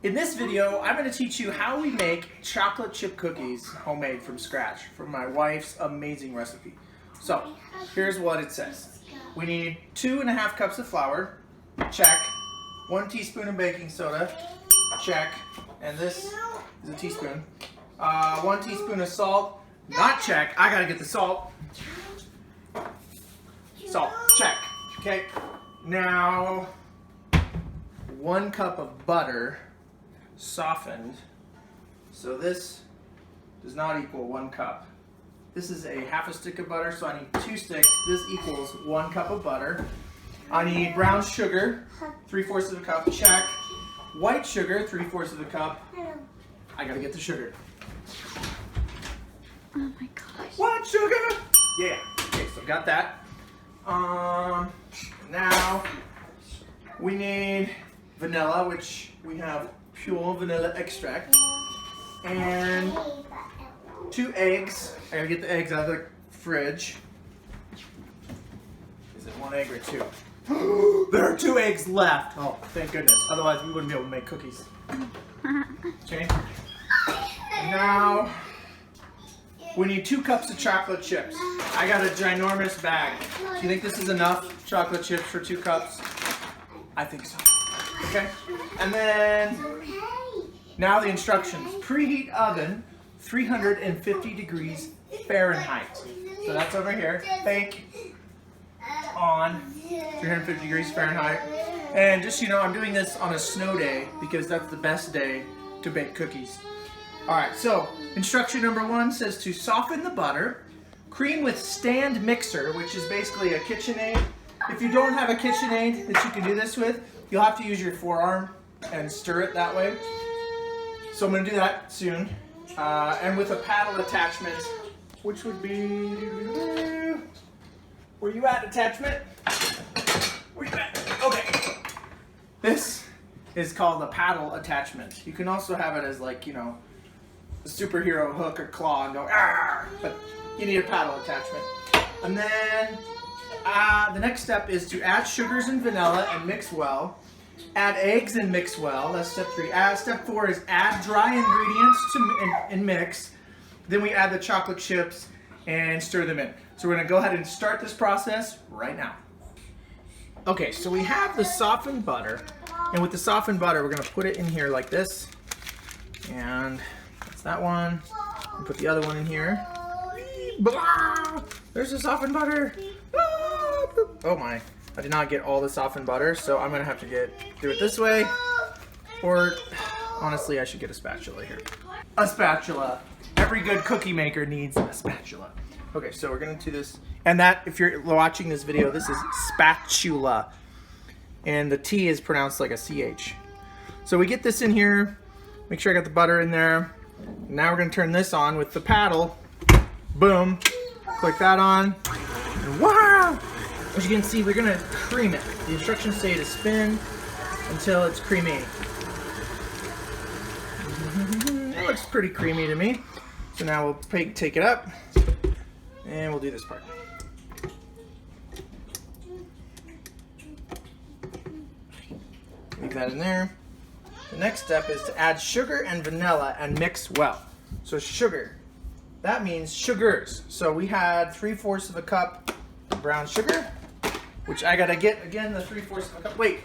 In this video, I'm going to teach you how we make chocolate chip cookies homemade from scratch from my wife's amazing recipe. So, here's what it says. We need 2.5 cups of flour, check. 1 teaspoon of baking soda, check. And this is a teaspoon. 1 teaspoon of salt, not check. I gotta get the salt. Salt, check. Okay. Now, 1 cup of butter, softened. So this does not equal 1 cup. This is a half a stick of butter, so I need 2 sticks. This equals 1 cup of butter. I need brown sugar, 3/4 of a cup, check. White sugar, 3/4 of a cup. I gotta get the sugar. Oh my gosh. White sugar! Yeah, okay, so got that. Now we need vanilla, which we have pure vanilla extract. And 2 eggs. I gotta get the eggs out of the fridge. Is it 1 egg or 2? There are 2 eggs left. Oh, thank goodness. Otherwise, we wouldn't be able to make cookies. Okay. And now we need 2 cups of chocolate chips. I got a ginormous bag. Do you think this is enough chocolate chips for 2 cups? I think so. Okay. And then now the instructions. Preheat oven, 350 degrees Fahrenheit. So that's over here. Bake on 350 degrees Fahrenheit. And just so you know, I'm doing this on a snow day because that's the best day to bake cookies. Alright, so instruction number 1 says to soften the butter, cream with stand mixer, which is basically a KitchenAid. If you don't have a KitchenAid that you can do this with, you'll have to use your forearm and stir it that way. So I'm going to do that soon. And with a paddle attachment, which would be... Where you at, attachment? Where you at? Okay. This is called a paddle attachment. You can also have it as, like, you know, a superhero hook or claw and go, ah! But you need a paddle attachment. And then the next step is to add sugars and vanilla and mix well. Add eggs and mix well. That's step 3. Step 4 is add dry ingredients and mix. Then we add the chocolate chips and stir them in. So we're going to go ahead and start this process right now. Okay, so we have the softened butter. And with the softened butter, we're going to put it in here like this. And that's that one. And put the other one in here. Blah! There's the softened butter. Oh my. I did not get all the softened butter, so I'm going to have to do it this way. Or, honestly, I should get a spatula here. A spatula. Every good cookie maker needs a spatula. Okay, so we're going to do this. And that, if you're watching this video, this is spatula. And the T is pronounced like a CH. So we get this in here. Make sure I got the butter in there. Now we're going to turn this on with the paddle. Boom. Click that on. And wow! As you can see, we're going to cream it. The instructions say to spin until it's creamy. It looks pretty creamy to me. So now we'll take it up. And we'll do this part. Leave that in there. The next step is to add sugar and vanilla and mix well. So sugar, that means sugars. So we had 3/4 of a cup of brown sugar, which I gotta get, again, the 3/4 of a cup. Wait,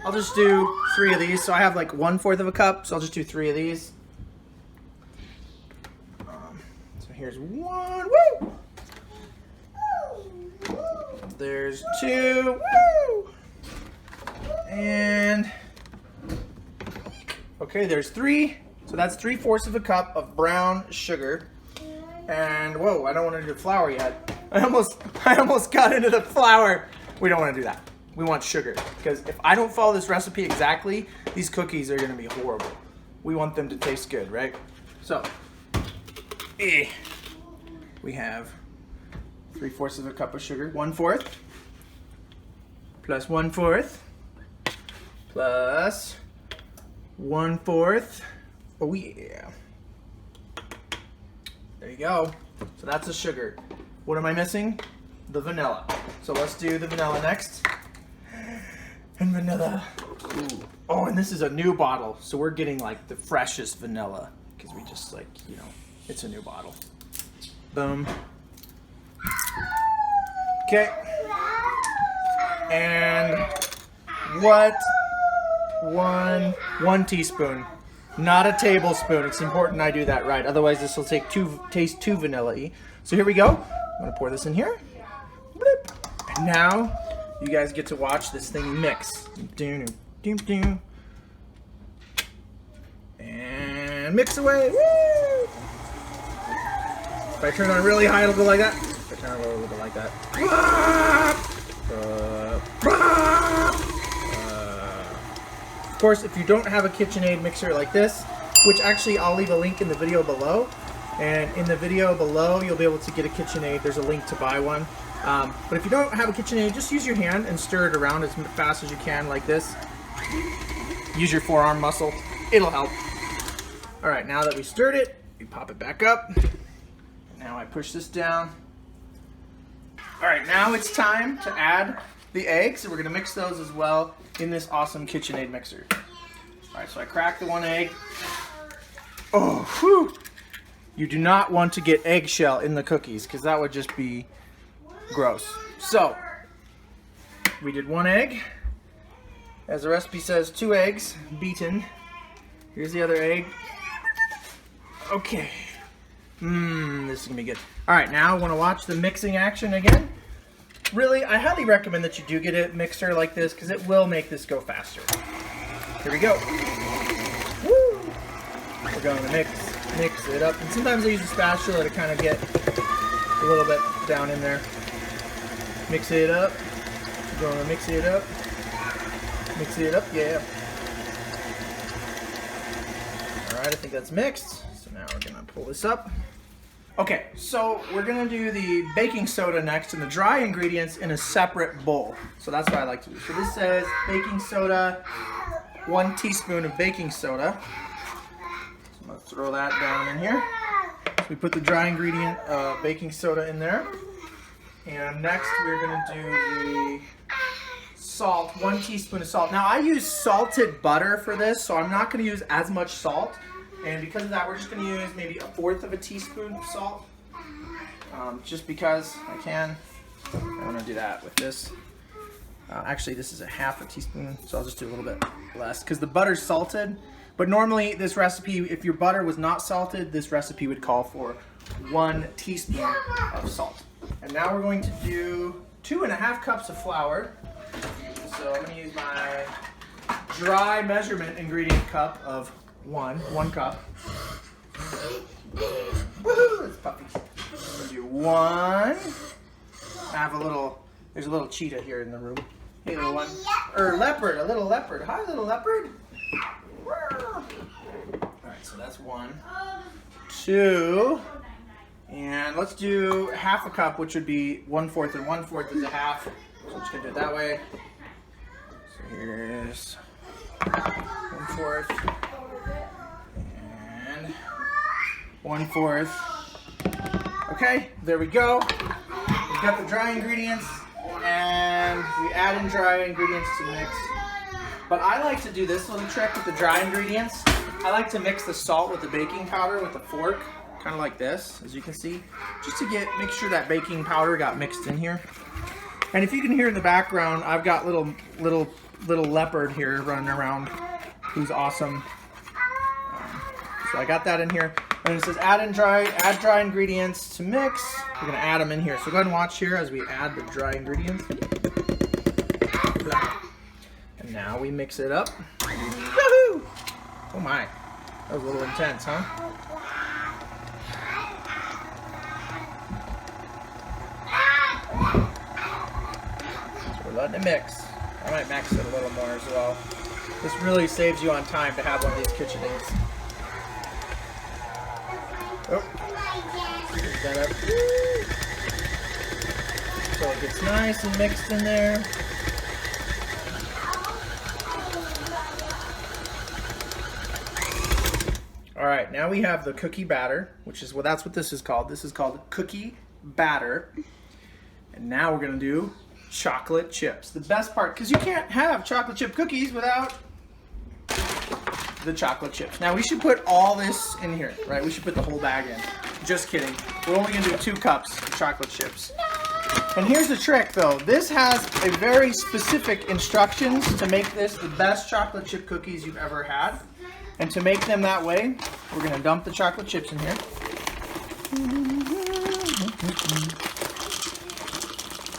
I'll just do 3 of these. So I have like 1/4 of a cup, so I'll just do 3 of these. So here's 1, woo! There's 2, woo! And, okay, there's 3. So that's 3/4 of a cup of brown sugar. And, whoa, I don't want to do flour yet. I almost got into the flour. We don't want to do that. We want sugar. Because if I don't follow this recipe exactly, these cookies are going to be horrible. We want them to taste good, right? So, we have 3/4 of a cup of sugar, 1/4 plus 1/4 plus 1/4. Oh yeah. There you go. So that's the sugar. What am I missing? The vanilla. So let's do the vanilla next. And vanilla. Ooh. Oh, and this is a new bottle, so we're getting like the freshest vanilla because we just like, you know, it's a new bottle. Boom. Okay. And what? One teaspoon, not a tablespoon. It's important I do that right. Otherwise, this will taste too vanilla-y. So here we go. I'm gonna pour this in here. Bloop. And now you guys get to watch this thing mix. And mix away. Woo! If I turn on really high, it'll go like that. If I turn on low, it'll go like that. Of course, if you don't have a KitchenAid mixer like this, which actually I'll leave a link in the video below, and in the video below you'll be able to get a KitchenAid. There's a link to buy one. But if you don't have a KitchenAid, just use your hand and stir it around as fast as you can like this. Use your forearm muscle. It'll help. All right, now that we stirred it, we pop it back up. Now I push this down. All right, now it's time to add the eggs, and we're gonna mix those as well in this awesome KitchenAid mixer. All right, so I cracked the one egg. Oh, whew. You do not want to get eggshell in the cookies because that would just be gross. So, we did one egg. As the recipe says, 2 eggs beaten. Here's the other egg. Okay. This is gonna be good. All right, now I want to watch the mixing action again. Really, I highly recommend that you do get a mixer like this because it will make this go faster. Here we go. Woo! We're going to mix it up. And sometimes I use a spatula to kind of get a little bit down in there. Mix it up. We're going to mix it up. Mix it up, yeah. All right, I think that's mixed. So now we're gonna pull this up. Okay, so we're gonna do the baking soda next and the dry ingredients in a separate bowl. So that's what I like to do. So this says baking soda, 1 teaspoon of baking soda. So I'm gonna throw that down in here. So we put the dry ingredient baking soda in there. And next we're gonna do the salt, 1 teaspoon of salt. Now I use salted butter for this, so I'm not gonna use as much salt. And because of that, we're just gonna use maybe 1/4 of a teaspoon of salt. Just because I can. I wanna do that with this. Actually, this is 1/2 teaspoon, so I'll just do a little bit less because the butter's salted. But normally this recipe, if your butter was not salted, this recipe would call for 1 teaspoon of salt. And now we're going to do 2½ cups of flour. So I'm gonna use my dry measurement ingredient cup of one cup. Woohoo! It's puppy. I'm gonna do 1. I have there's a little cheetah here in the room. Hey, little one. Or leopard, a little leopard. Hi, little leopard. Alright, so that's 1. 2. And let's do 1/2 cup, which would be 1/4, and 1/4 is 1/2. So I'm just gonna do it that way. So here's 1/4. And 1/4. Okay, there we go. We've got the dry ingredients, and we add in dry ingredients to mix. But I like to do this little trick with the dry ingredients. I like to mix the salt with the baking powder with a fork, kind of like this, as you can see, just to make sure that baking powder got mixed in here. And if you can hear in the background, I've got little leopard here running around, who's awesome. So I got that in here. And it says add dry ingredients to mix. We're gonna add them in here. So go ahead and watch here as we add the dry ingredients. And now we mix it up. Woohoo! Oh my, that was a little intense, huh? So we're letting it mix. I might mix it a little more as well. This really saves you on time to have one of these KitchenAids. Oh, pick that up. So it gets nice and mixed in there. All right, now we have the cookie batter, which is that's what this is called. This is called cookie batter. And now we're gonna do chocolate chips. The best part, because you can't have chocolate chip cookies without the chocolate chips. Now we should put all this in here, right? We should put the whole bag in. Just kidding. We're only gonna do 2 cups of chocolate chips. And here's the trick though. This has a very specific instructions to make this the best chocolate chip cookies you've ever had. And to make them that way, we're gonna dump the chocolate chips in here.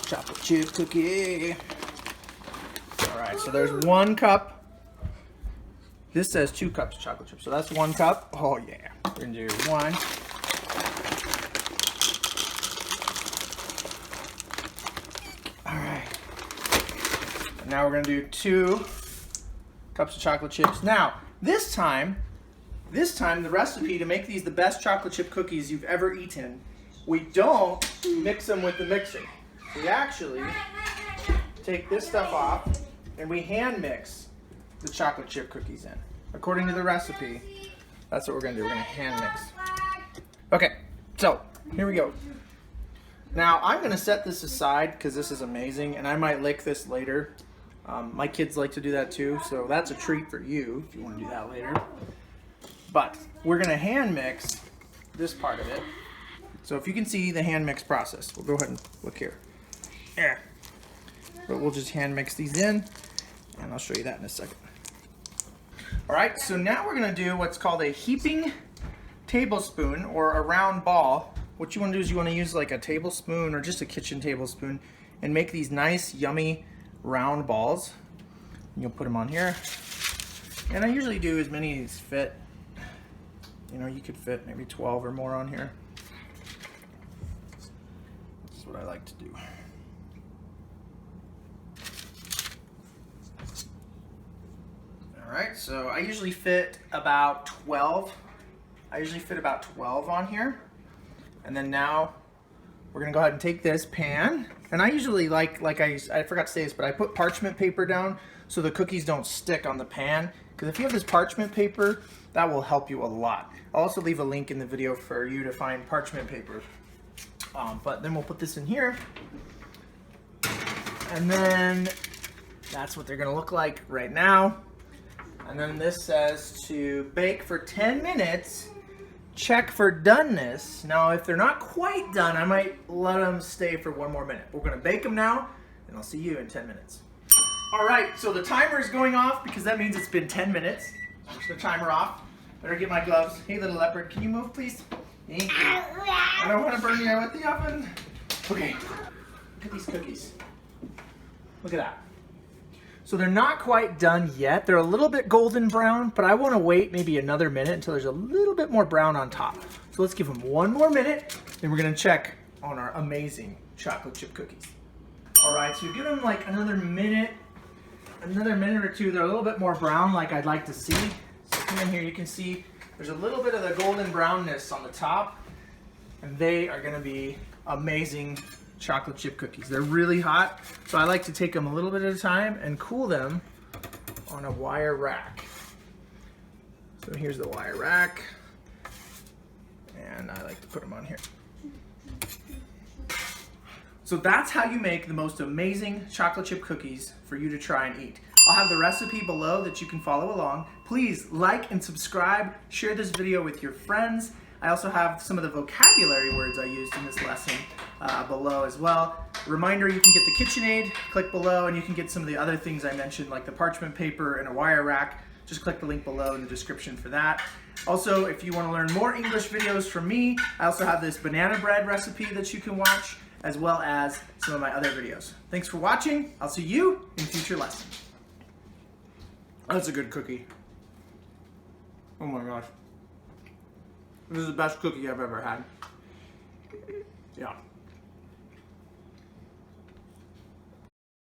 Chocolate chip cookie. All right, so there's 1 cup. This says 2 cups of chocolate chips, so that's 1 cup. Oh yeah, we're gonna do 1. All right, and now we're gonna do 2 cups of chocolate chips. Now, this time, the recipe to make these the best chocolate chip cookies you've ever eaten, we don't mix them with the mixer. We actually take this stuff off and we hand mix the chocolate chip cookies in. According to the recipe, that's what we're gonna do. We're gonna hand mix. Okay, so here we go. Now I'm gonna set this aside because this is amazing and I might lick this later. My kids like to do that too, so that's a treat for you if you wanna do that later. But we're gonna hand mix this part of it. So if you can see the hand mix process, we'll go ahead and look here. Yeah. But we'll just hand mix these in and I'll show you that in a second. All right, so now we're gonna do what's called a heaping tablespoon or a round ball. What you wanna do is you wanna use like a tablespoon or just a kitchen tablespoon and make these nice, yummy round balls. And you'll put them on here. And I usually do as many as fit. You know, you could fit maybe 12 or more on here. That's what I like to do. All right, so I usually fit about 12. On here. And then now we're gonna go ahead and take this pan. And I usually like I forgot to say this, but I put parchment paper down so the cookies don't stick on the pan. Because if you have this parchment paper, that will help you a lot. I'll also leave a link in the video for you to find parchment paper. But then we'll put this in here. And then that's what they're gonna look like right now. And then this says to bake for 10 minutes, check for doneness. Now, if they're not quite done, I might let them stay for 1 more minute. We're gonna bake them now, and I'll see you in 10 minutes. All right, so the timer is going off because that means it's been 10 minutes. Push the timer off. Better get my gloves. Hey, little leopard, can you move, please? Thank you. I don't want to burn you with the oven. Okay, look at these cookies. Look at that. So they're not quite done yet. They're a little bit golden brown, but I want to wait maybe another minute until there's a little bit more brown on top. So let's give them 1 more minute, then we're going to check on our amazing chocolate chip cookies. All right, so give them like another minute or 2. They're a little bit more brown like I'd like to see. So come in here, you can see there's a little bit of the golden brownness on the top, and they are going to be amazing chocolate chip cookies. They're really hot, so I like to take them a little bit at a time and cool them on a wire rack. So here's the wire rack, and I like to put them on here. So that's how you make the most amazing chocolate chip cookies for you to try and eat. I'll have the recipe below that you can follow along. Please like and subscribe, share this video with your friends. I also have some of the vocabulary words I used in this lesson below as well. Reminder, you can get the KitchenAid, click below, and you can get some of the other things I mentioned like the parchment paper and a wire rack. Just click the link below in the description for that. Also, if you want to learn more English videos from me, I also have this banana bread recipe that you can watch, as well as some of my other videos. Thanks for watching. I'll see you in future lessons. That's a good cookie. Oh my gosh. This is the best cookie I've ever had. Yeah.